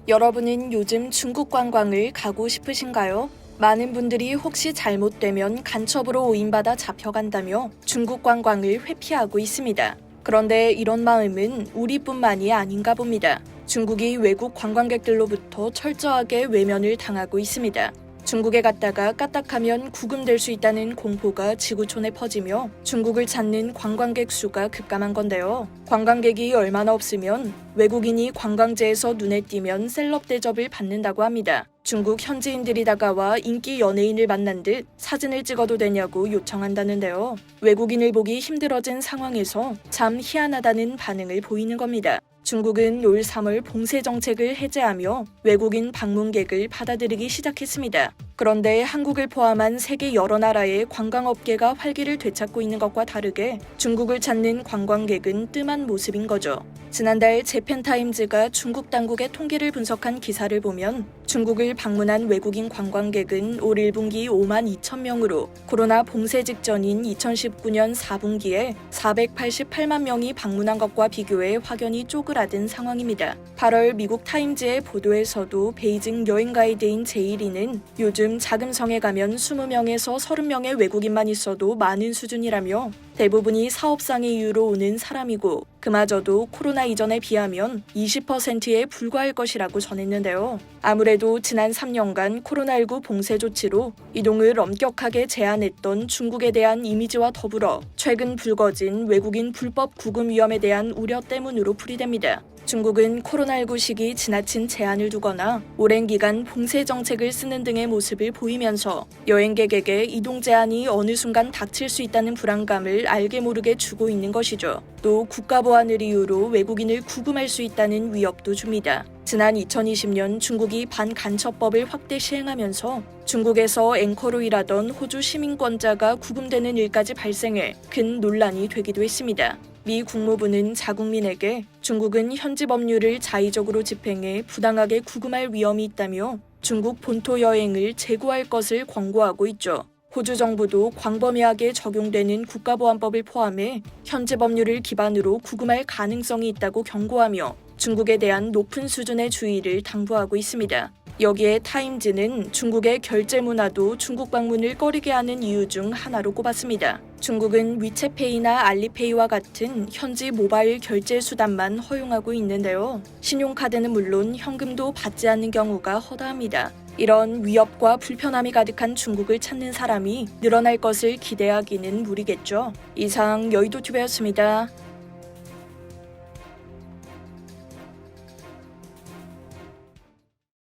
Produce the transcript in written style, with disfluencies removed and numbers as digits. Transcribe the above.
여러분은 요즘 중국 관광을 가고 싶으신가요? 많은 분들이 혹시 잘못되면 간첩으로 오인받아 잡혀간다며 중국 관광을 회피하고 있습니다. 그런데 이런 마음은 우리뿐만이 아닌가 봅니다. 중국이 외국 관광객들로부터 철저하게 외면을 당하고 있습니다. 중국에 갔다가 까딱하면 구금될 수 있다는 공포가 지구촌에 퍼지며 중국을 찾는 관광객 수가 급감한 건데요. 관광객이 얼마나 없으면 외국인이 관광지에서 눈에 띄면 셀럽 대접을 받는다고 합니다. 중국 현지인들이 다가와 인기 연예인을 만난 듯 사진을 찍어도 되냐고 요청한다는데요. 외국인을 보기 힘들어진 상황에서 참 희한하다는 반응을 보이는 겁니다. 중국은 올 3월 봉쇄 정책을 해제하며 외국인 방문객을 받아들이기 시작했습니다. 그런데 한국을 포함한 세계 여러 나라의 관광업계가 활기를 되찾고 있는 것과 다르게 중국을 찾는 관광객은 뜸한 모습인 거죠. 지난달 재팬타임즈가 중국 당국의 통계를 분석한 기사를 보면 중국을 방문한 외국인 관광객은 올 1분기 5만 2천 명으로 코로나 봉쇄 직전인 2019년 4분기에 488만 명이 방문한 것과 비교해 확연히 쪼그라든 상황입니다. 8월 미국 타임즈의 보도에서도 베이징 여행 가이드인 제이리는 요즘 작은 성에 가면 20명에서 30명의 외국인만 있어도 많은 수준이라며 대부분이 사업상의 이유로 오는 사람이고 그마저도 코로나 이전에 비하면 20%에 불과할 것이라고 전했는데요. 아무래도 지난 3년간 코로나19 봉쇄 조치로 이동을 엄격하게 제한했던 중국에 대한 이미지와 더불어 최근 불거진 외국인 불법 구금 위험에 대한 우려 때문으로 풀이됩니다. 중국은 코로나19 시기 지나친 제한을 두거나 오랜 기간 봉쇄 정책을 쓰는 등의 모습을 보이면서 여행객에게 이동 제한이 어느 순간 닥칠 수 있다는 불안감을 알게 모르게 주고 있는 것이죠. 또 국가 보안을 이유로 외국인을 구금할 수 있다는 위협도 줍니다. 지난 2020년 중국이 반간첩법을 확대 시행하면서 중국에서 앵커로 일하던 호주 시민권자가 구금되는 일까지 발생해 큰 논란이 되기도 했습니다. 미 국무부는 자국민에게 중국은 현지 법률을 자의적으로 집행해 부당하게 구금할 위험이 있다며 중국 본토 여행을 재고할 것을 권고하고 있죠. 호주 정부도 광범위하게 적용되는 국가보안법을 포함해 현지 법률을 기반으로 구금할 가능성이 있다고 경고하며 중국에 대한 높은 수준의 주의를 당부하고 있습니다. 여기에 타임즈는 중국의 결제 문화도 중국 방문을 꺼리게 하는 이유 중 하나로 꼽았습니다. 중국은 위챗페이나 알리페이와 같은 현지 모바일 결제 수단만 허용하고 있는데요. 신용카드는 물론 현금도 받지 않는 경우가 허다합니다. 이런 위협과 불편함이 가득한 중국을 찾는 사람이 늘어날 것을 기대하기는 무리겠죠. 이상 여의도TV였습니다.